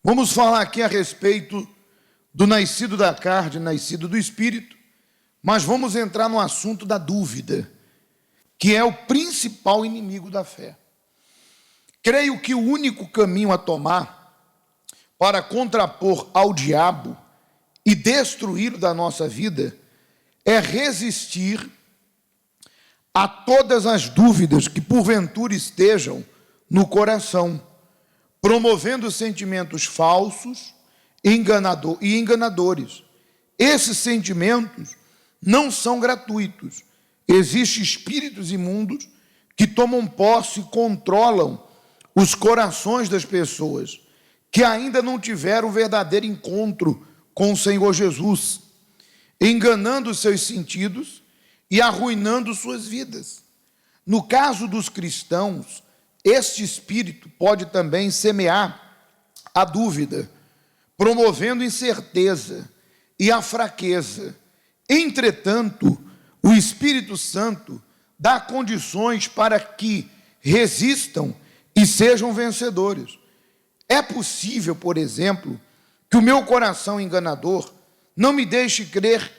Vamos falar aqui a respeito do nascido da carne, nascido do Espírito, mas vamos entrar no assunto da dúvida, que é o principal inimigo da fé. Creio que o único caminho a tomar para contrapor ao diabo e destruí-lo da nossa vida é resistir a todas as dúvidas que porventura estejam no coração, promovendo sentimentos falsos e enganadores. Esses sentimentos não são gratuitos. Existem espíritos imundos que tomam posse e controlam os corações das pessoas que ainda não tiveram um verdadeiro encontro com o Senhor Jesus, enganando os seus sentidos e arruinando suas vidas. No caso dos cristãos, este espírito pode também semear a dúvida, promovendo incerteza e a fraqueza. Entretanto, o Espírito Santo dá condições para que resistam e sejam vencedores. É possível, por exemplo, que o meu coração enganador não me deixe crer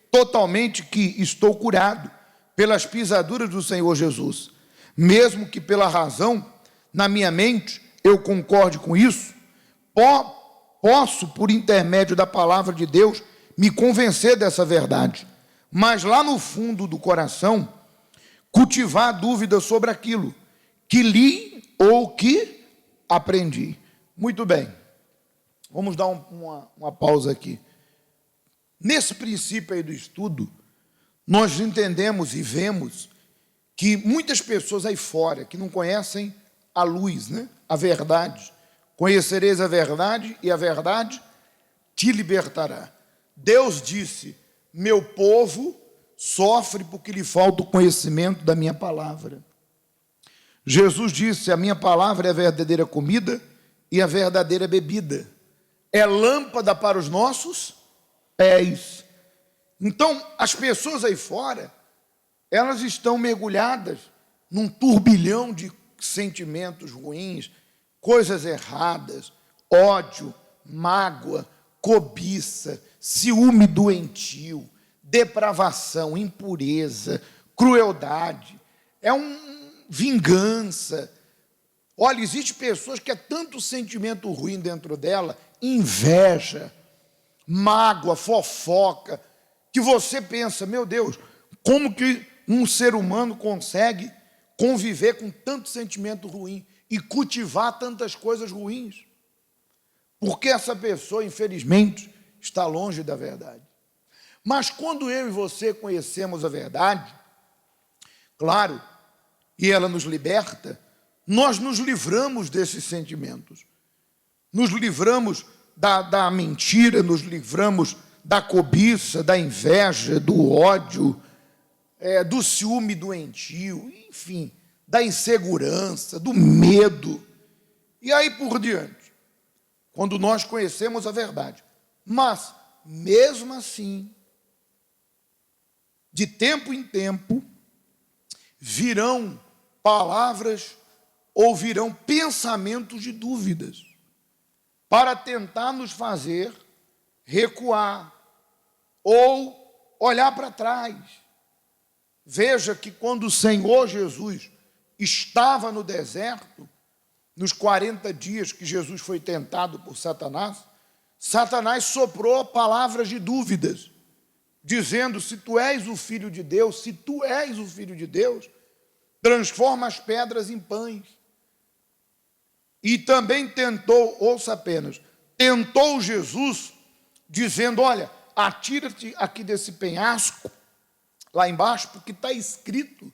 totalmente que estou curado pelas pisaduras do Senhor Jesus. Mesmo que pela razão, na minha mente, eu concorde com isso, posso, por intermédio da palavra de Deus, me convencer dessa verdade. Mas lá no fundo do coração, cultivar a dúvida sobre aquilo que li ou que aprendi. Muito bem, vamos dar uma pausa aqui. Nesse princípio aí do estudo, nós entendemos e vemos que muitas pessoas aí fora que não conhecem a luz, a verdade. Conhecereis a verdade e a verdade te libertará. Deus disse, meu povo sofre porque lhe falta o conhecimento da minha palavra. Jesus disse, a minha palavra é a verdadeira comida e a verdadeira bebida. É lâmpada para os nossos pés. Então, as pessoas aí fora, elas estão mergulhadas num turbilhão de sentimentos ruins, coisas erradas, ódio, mágoa, cobiça, ciúme doentio, depravação, impureza, crueldade, vingança. Olha, existe pessoas que é tanto sentimento ruim dentro dela, inveja, mágoa, fofoca, que você pensa, meu Deus, como que um ser humano consegue conviver com tanto sentimento ruim e cultivar tantas coisas ruins? Porque essa pessoa, infelizmente, está longe da verdade. Mas quando eu e você conhecemos a verdade, claro, e ela nos liberta, nós nos livramos desses sentimentos. Nos livramos da mentira, nos livramos da cobiça, da inveja, do ódio, do ciúme doentio, enfim, da insegurança, do medo, e aí por diante, quando nós conhecemos a verdade. Mas, mesmo assim, de tempo em tempo, virão palavras ou virão pensamentos de dúvidas para tentar nos fazer recuar ou olhar para trás. Veja que quando o Senhor Jesus estava no deserto, nos 40 dias que Jesus foi tentado por Satanás, Satanás soprou palavras de dúvidas, dizendo, se tu és o Filho de Deus, transforma as pedras em pães. E também tentou, ouça apenas, tentou Jesus, dizendo, olha, atira-te aqui desse penhasco, lá embaixo, porque está escrito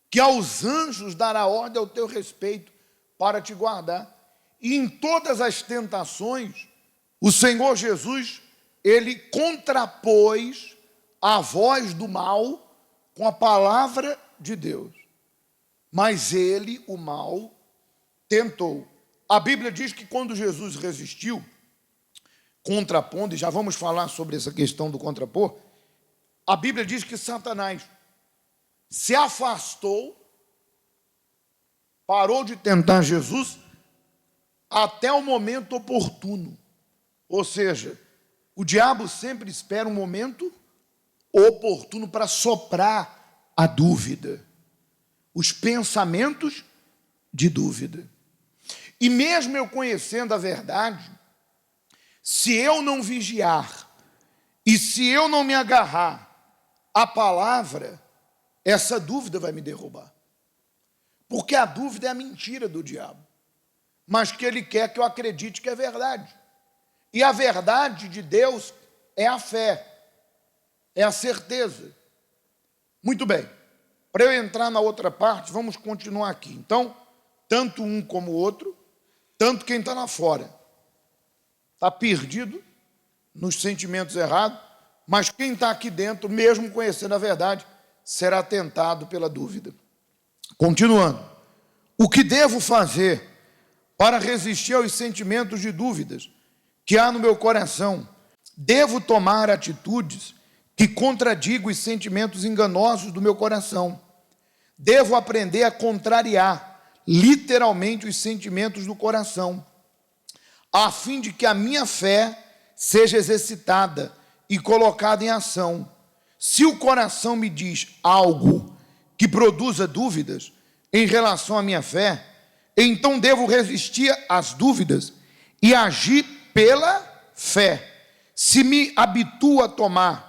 que aos anjos dará ordem ao teu respeito para te guardar. E em todas as tentações, o Senhor Jesus, ele contrapôs a voz do mal com a palavra de Deus. Mas ele, o mal, tentou. A Bíblia diz que quando Jesus resistiu, contrapondo, e já vamos falar sobre essa questão do contrapor, a Bíblia diz que Satanás se afastou, parou de tentar Jesus até o momento oportuno. Ou seja, o diabo sempre espera um momento oportuno para soprar a dúvida, os pensamentos de dúvida. E mesmo eu conhecendo a verdade, se eu não vigiar e se eu não me agarrar à palavra, essa dúvida vai me derrubar. Porque a dúvida é a mentira do diabo, mas que ele quer que eu acredite que é verdade. E a verdade de Deus é a fé, é a certeza. Muito bem, para eu entrar na outra parte, vamos continuar aqui. Então, tanto um como o outro, tanto quem está lá fora, está perdido nos sentimentos errados, mas quem está aqui dentro, mesmo conhecendo a verdade, será tentado pela dúvida. Continuando, o que devo fazer para resistir aos sentimentos de dúvidas que há no meu coração? Devo tomar atitudes que contradigam os sentimentos enganosos do meu coração. Devo aprender a contrariar literalmente os sentimentos do coração, a fim de que a minha fé seja exercitada e colocada em ação. Se o coração me diz algo que produza dúvidas em relação à minha fé, então devo resistir às dúvidas e agir pela fé. Se me habituo a tomar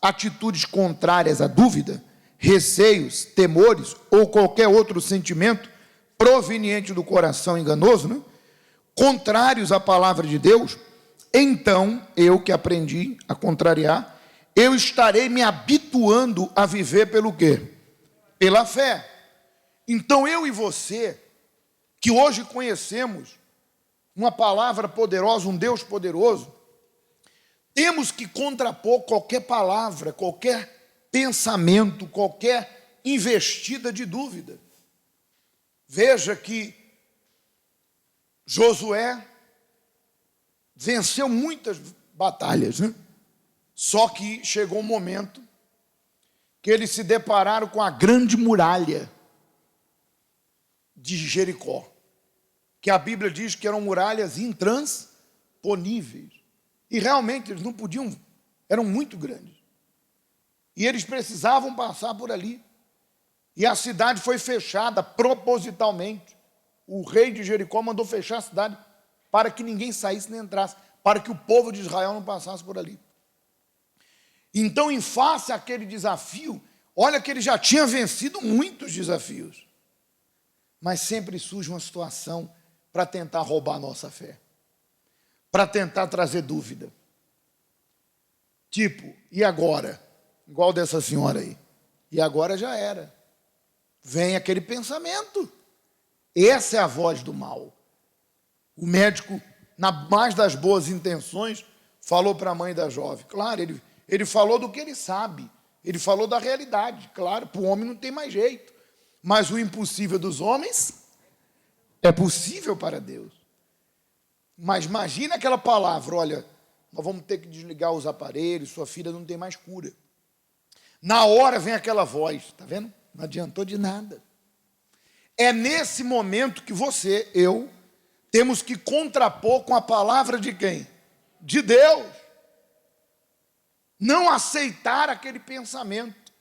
atitudes contrárias à dúvida, receios, temores ou qualquer outro sentimento proveniente do coração enganoso, contrários à palavra de Deus, então eu que aprendi a contrariar, eu estarei me habituando a viver pelo quê? Pela fé. Então eu e você, que hoje conhecemos uma palavra poderosa, um Deus poderoso, temos que contrapor qualquer palavra, qualquer pensamento, qualquer investida de dúvida. Veja que Josué venceu muitas batalhas, Só que chegou um momento que eles se depararam com a grande muralha de Jericó, que a Bíblia diz que eram muralhas intransponíveis. E realmente eles não podiam, eram muito grandes. E eles precisavam passar por ali. E a cidade foi fechada propositalmente. O rei de Jericó mandou fechar a cidade para que ninguém saísse nem entrasse, para que o povo de Israel não passasse por ali. Então, em face àquele desafio, olha que ele já tinha vencido muitos desafios, mas sempre surge uma situação para tentar roubar a nossa fé, para tentar trazer dúvida. Tipo, e agora? Igual dessa senhora aí. E agora já era. Vem aquele pensamento. Essa é a voz do mal. O médico, na mais das boas intenções, falou para a mãe da jovem. Claro, ele falou do que ele sabe. Ele falou da realidade. Claro, para o homem não tem mais jeito. Mas o impossível dos homens é possível para Deus. Mas imagina aquela palavra, olha, nós vamos ter que desligar os aparelhos, sua filha não tem mais cura. Na hora vem aquela voz, está vendo? Não adiantou de nada. É nesse momento que você, eu, temos que contrapor com a palavra de quem? De Deus. Não aceitar aquele pensamento.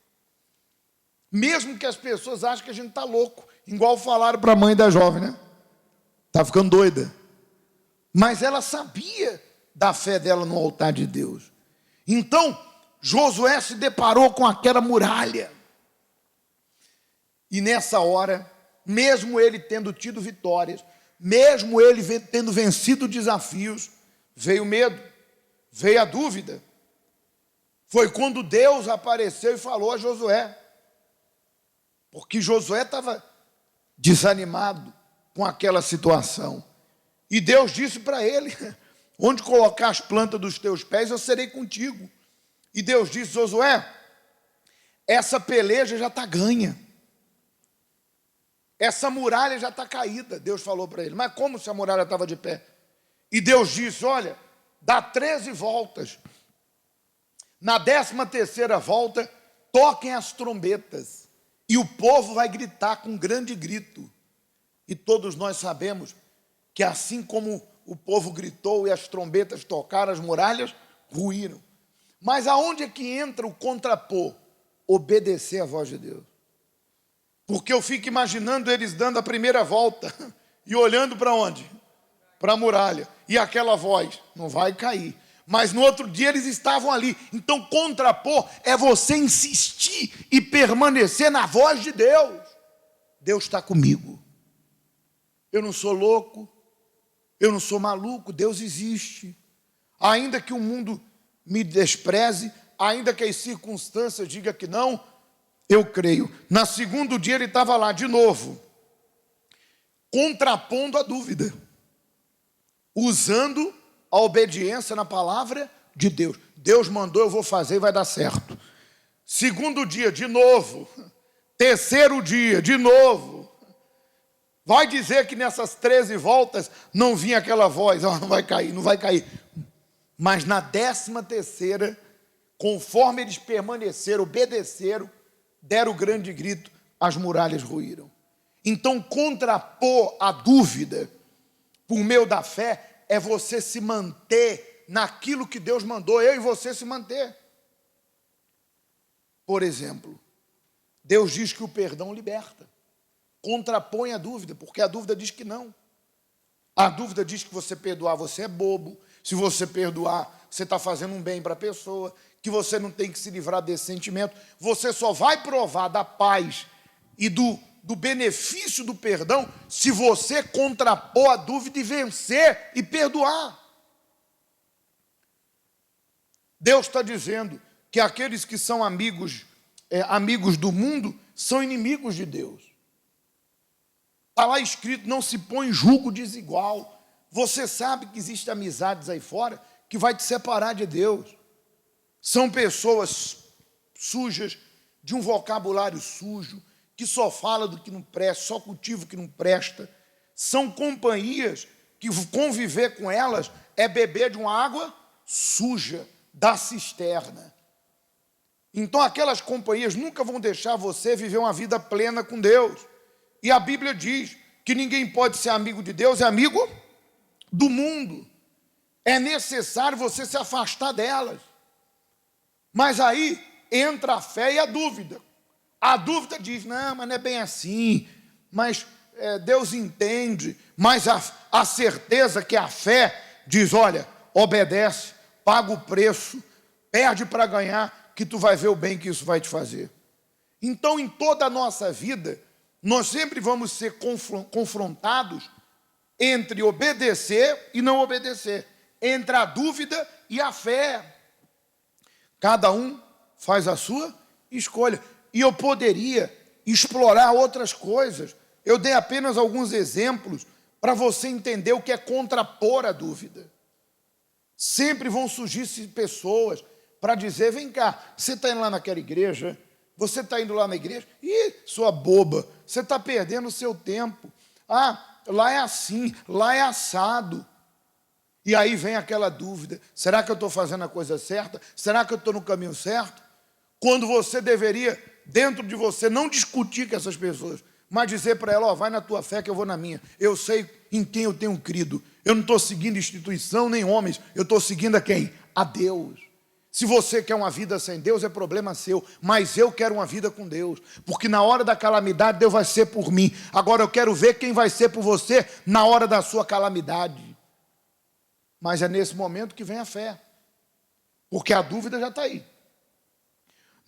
Mesmo que as pessoas achem que a gente está louco. Igual falaram para a mãe da jovem, Está ficando doida. Mas ela sabia da fé dela no altar de Deus. Então, Josué se deparou com aquela muralha. E nessa hora, mesmo ele tendo tido vitórias, mesmo ele tendo vencido desafios, veio o medo, veio a dúvida. Foi quando Deus apareceu e falou a Josué. Porque Josué estava desanimado com aquela situação. E Deus disse para ele, onde colocar as plantas dos teus pés, eu serei contigo. E Deus disse, Josué, essa peleja já está ganha. Essa muralha já está caída. Deus falou para ele, mas como se a muralha estava de pé? E Deus disse, olha, dá 13 voltas. Na 13ª volta, toquem as trombetas. E o povo vai gritar com um grande grito. E todos nós sabemos que assim como o povo gritou e as trombetas tocaram, as muralhas ruíram. Mas aonde é que entra o contrapor? Obedecer à voz de Deus. Porque eu fico imaginando eles dando a primeira volta e olhando para onde? Para a muralha. E aquela voz, não vai cair. Mas no outro dia eles estavam ali. Então contrapor é você insistir e permanecer na voz de Deus. Deus está comigo. Eu não sou louco, eu não sou maluco, Deus existe. Ainda que o mundo me despreze, ainda que as circunstâncias digam que não, eu creio. No segundo dia ele estava lá de novo, contrapondo a dúvida, usando a obediência na palavra de Deus. Deus mandou, eu vou fazer e vai dar certo. Segundo dia, de novo. Terceiro dia, de novo. Vai dizer que nessas 13 voltas não vinha aquela voz, não vai cair, não vai cair. Mas na 13ª, conforme eles permaneceram, obedeceram, deram o grande grito, as muralhas ruíram. Então, contrapor a dúvida por meio da fé é você se manter naquilo que Deus mandou, eu e você se manter. Por exemplo, Deus diz que o perdão liberta. Contrapõe a dúvida, porque a dúvida diz que não. A dúvida diz que você perdoar, você é bobo. Se você perdoar, você está fazendo um bem para a pessoa, que você não tem que se livrar desse sentimento. Você só vai provar da paz e do benefício do perdão se você contrapor a dúvida e vencer e perdoar. Deus está dizendo que aqueles que são amigos do mundo são inimigos de Deus. Está lá escrito, não se põe julgo desigual. Você sabe que existem amizades aí fora que vai te separar de Deus. São pessoas sujas, de um vocabulário sujo, que só fala do que não presta, só cultiva o que não presta. São companhias que conviver com elas é beber de uma água suja, da cisterna. Então aquelas companhias nunca vão deixar você viver uma vida plena com Deus. E a Bíblia diz que ninguém pode ser amigo de Deus, é amigo do mundo. É necessário você se afastar delas. Mas aí entra a fé e a dúvida. A dúvida diz, não, mas não é bem assim. Mas Deus entende. Mas a certeza que a fé diz, olha, obedece, paga o preço, perde para ganhar, que tu vai ver o bem que isso vai te fazer. Então, em toda a nossa vida, nós sempre vamos ser confrontados entre obedecer e não obedecer, entre a dúvida e a fé. Cada um faz a sua escolha. E eu poderia explorar outras coisas. Eu dei apenas alguns exemplos para você entender o que é contrapor a dúvida. Sempre vão surgir pessoas para dizer, vem cá, você está indo lá naquela igreja? Você está indo lá na igreja? Ih, sua boba, você está perdendo o seu tempo. Ah, lá é assim, lá é assado. E aí vem aquela dúvida, será que eu estou fazendo a coisa certa? Será que eu estou no caminho certo? Quando você deveria, dentro de você, não discutir com essas pessoas, mas dizer para ela, vai na tua fé que eu vou na minha. Eu sei em quem eu tenho crido. Eu não estou seguindo instituição nem homens, eu estou seguindo a quem? A Deus. Se você quer uma vida sem Deus, é problema seu, mas eu quero uma vida com Deus, porque na hora da calamidade, Deus vai ser por mim. Agora eu quero ver quem vai ser por você na hora da sua calamidade. Mas é nesse momento que vem a fé, porque a dúvida já está aí.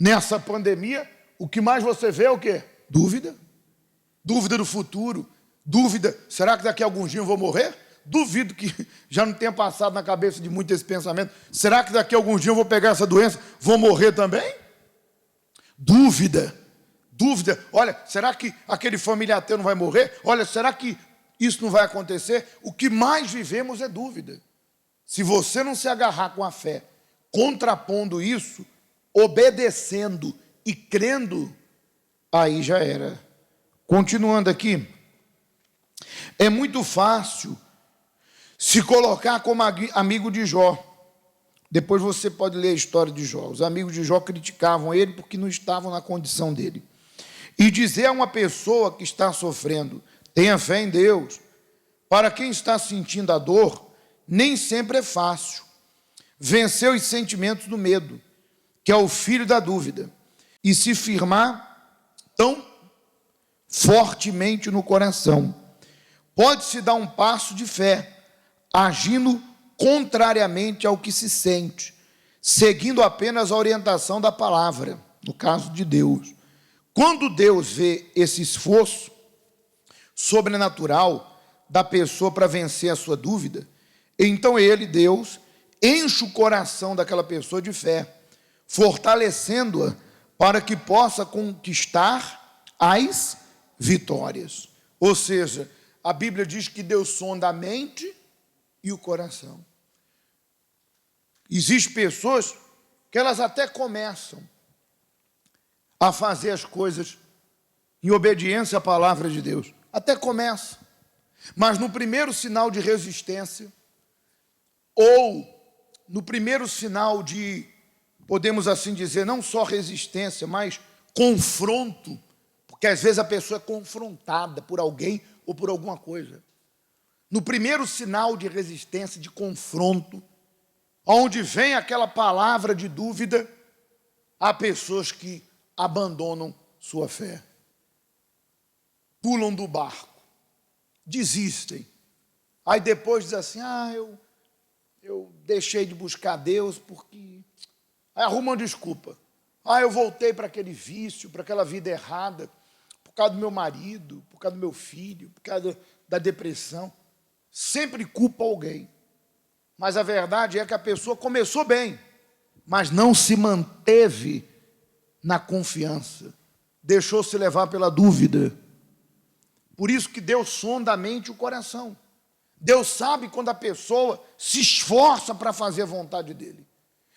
Nessa pandemia, o que mais você vê é o quê? Dúvida. Dúvida do futuro. Dúvida, será que daqui a alguns dias eu vou morrer? Duvido que já não tenha passado na cabeça de muito esse pensamento. Será que daqui a alguns dias eu vou pegar essa doença, vou morrer também? Dúvida. Dúvida. Olha, será que aquele familiar teu não vai morrer? Olha, será que isso não vai acontecer? O que mais vivemos é dúvida. Se você não se agarrar com a fé, contrapondo isso, obedecendo e crendo, aí já era. Continuando aqui, é muito fácil se colocar como amigo de Jó. Depois você pode ler a história de Jó. Os amigos de Jó criticavam ele porque não estavam na condição dele. E dizer a uma pessoa que está sofrendo, tenha fé em Deus, Para quem está sentindo a dor, nem sempre é fácil vencer os sentimentos do medo, que é o filho da dúvida, e se firmar tão fortemente no coração. Pode-se dar um passo de fé, agindo contrariamente ao que se sente, seguindo apenas a orientação da palavra, no caso de Deus. Quando Deus vê esse esforço sobrenatural da pessoa para vencer a sua dúvida, então ele, Deus, enche o coração daquela pessoa de fé, fortalecendo-a para que possa conquistar as vitórias. Ou seja, a Bíblia diz que Deus sonda a mente e o coração. Existem pessoas que elas até começam a fazer as coisas em obediência à palavra de Deus. Até começa. Mas no primeiro sinal de resistência, ou no primeiro sinal de, podemos assim dizer, não só resistência, mas confronto, porque às vezes a pessoa é confrontada por alguém ou por alguma coisa. No primeiro sinal de resistência, de confronto, onde vem aquela palavra de dúvida, há pessoas que abandonam sua fé, pulam do barco, desistem. Aí depois diz assim, eu deixei de buscar Deus porque... Aí arruma uma desculpa. Eu voltei para aquele vício, para aquela vida errada, por causa do meu marido, por causa do meu filho, por causa da depressão. Sempre culpa alguém. Mas a verdade é que a pessoa começou bem, mas não se manteve na confiança. Deixou-se levar pela dúvida. Por isso que Deus sonda a mente e o coração. Deus sabe quando a pessoa se esforça para fazer a vontade dele,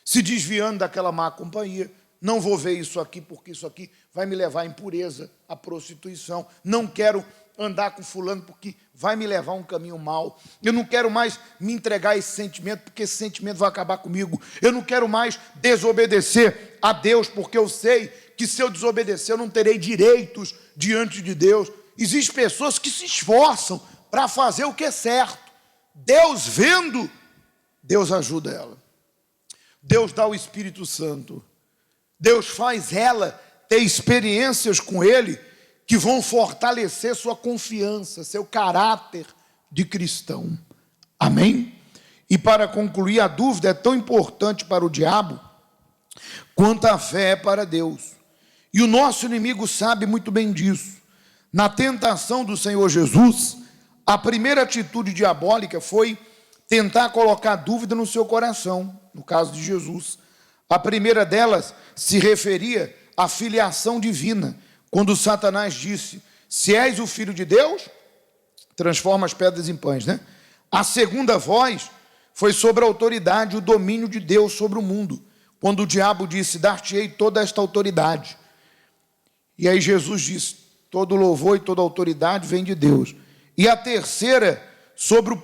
se desviando daquela má companhia. Não vou ver isso aqui, porque isso aqui vai me levar à impureza, à prostituição. Não quero andar com fulano, porque vai me levar a um caminho mau. Eu não quero mais me entregar a esse sentimento, porque esse sentimento vai acabar comigo. Eu não quero mais desobedecer a Deus, porque eu sei que se eu desobedecer, eu não terei direitos diante de Deus. Existem pessoas que se esforçam para fazer o que é certo. Deus vendo, Deus ajuda ela. Deus dá o Espírito Santo. Deus faz ela ter experiências com Ele que vão fortalecer sua confiança, seu caráter de cristão. Amém? E para concluir, a dúvida é tão importante para o diabo quanto a fé é para Deus. E o nosso inimigo sabe muito bem disso. Na tentação do Senhor Jesus, a primeira atitude diabólica foi tentar colocar dúvida no seu coração, no caso de Jesus. A primeira delas se referia à filiação divina, quando Satanás disse, se és o Filho de Deus, transforma as pedras em pães, né? A segunda voz foi sobre a autoridade, o domínio de Deus sobre o mundo, quando o diabo disse, dar-te-ei toda esta autoridade. E aí Jesus disse, todo louvor e toda autoridade vem de Deus. E a terceira, sobre o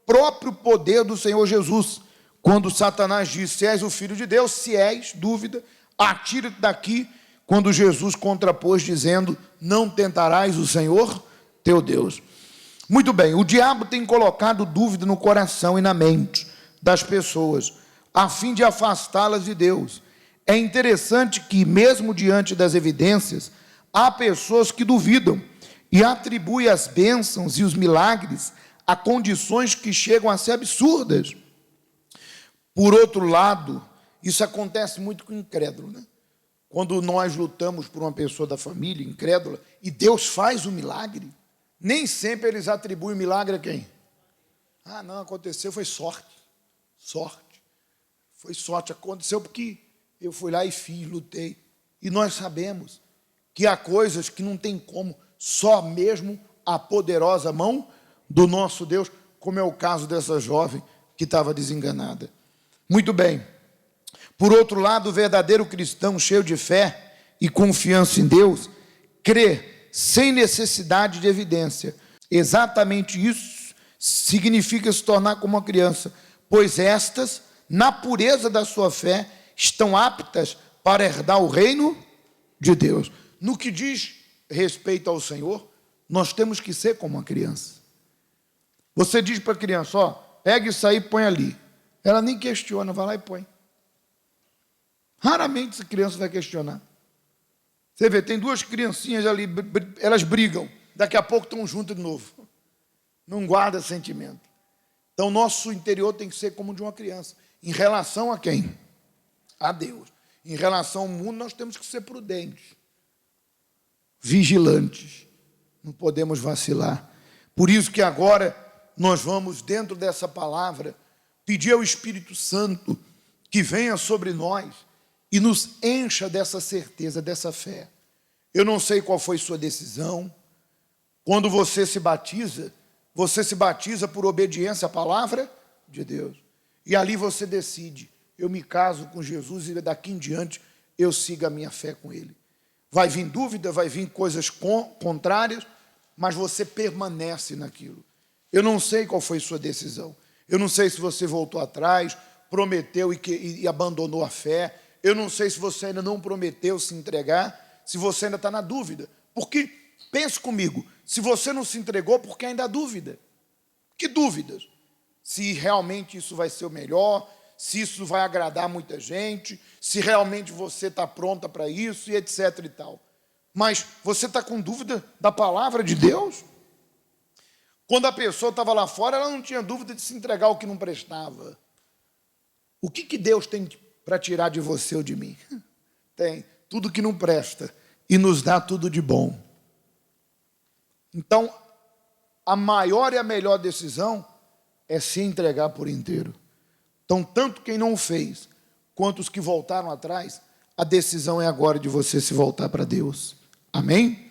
próprio poder do Senhor Jesus, quando Satanás disse, se és o Filho de Deus, se és, dúvida, atira-te daqui, quando Jesus contrapôs, dizendo, não tentarás o Senhor teu Deus. Muito bem, o diabo tem colocado dúvida no coração e na mente das pessoas, a fim de afastá-las de Deus. É interessante que, mesmo diante das evidências, há pessoas que duvidam e atribuem as bênçãos e os milagres a condições que chegam a ser absurdas. Por outro lado, isso acontece muito com o incrédulo, né? Quando nós lutamos por uma pessoa da família incrédula e Deus faz o milagre, nem sempre eles atribuem o milagre a quem? Não, aconteceu, foi sorte. Foi sorte, aconteceu porque eu fui lá e fiz, lutei. E nós sabemos que há coisas que não tem como, só mesmo a poderosa mão do nosso Deus, como é o caso dessa jovem que estava desenganada. Muito bem. Por outro lado, o verdadeiro cristão, cheio de fé e confiança em Deus, crê sem necessidade de evidência. Exatamente isso significa se tornar como uma criança, pois estas, na pureza da sua fé, estão aptas para herdar o reino de Deus. No que diz respeito ao Senhor, nós temos que ser como uma criança. Você diz para a criança, ó, pega isso aí e põe ali. Ela nem questiona, vai lá e põe. Raramente essa criança vai questionar. Você vê, tem duas criancinhas ali, elas brigam, daqui a pouco estão juntas de novo. Não guarda sentimento. Então, nosso interior tem que ser como o de uma criança. Em relação a quem? A Deus. Em relação ao mundo, nós temos que ser prudentes, vigilantes. Não podemos vacilar. Por isso que agora nós vamos, dentro dessa palavra, pedir ao Espírito Santo que venha sobre nós e nos encha dessa certeza, dessa fé. Eu não sei qual foi sua decisão. Quando você se batiza por obediência à palavra de Deus. E ali você decide, eu me caso com Jesus e daqui em diante eu sigo a minha fé com Ele. Vai vir dúvida, vai vir coisas contrárias, mas você permanece naquilo. Eu não sei qual foi sua decisão. Eu não sei se você voltou atrás, prometeu e abandonou a fé. Eu não sei se você ainda não prometeu se entregar, se você ainda está na dúvida. Porque, pense comigo, se você não se entregou, porque ainda há dúvida. Que dúvidas? Se realmente isso vai ser o melhor, se isso vai agradar muita gente, se realmente você está pronta para isso e etc e tal. Mas você está com dúvida da palavra de Deus? Quando a pessoa estava lá fora, ela não tinha dúvida de se entregar ao que não prestava. O que Deus tem para tirar de você ou de mim? Tem tudo que não presta e nos dá tudo de bom. Então, a maior e a melhor decisão é se entregar por inteiro. Então, tanto quem não fez, quanto os que voltaram atrás, a decisão é agora de você se voltar para Deus. Amém?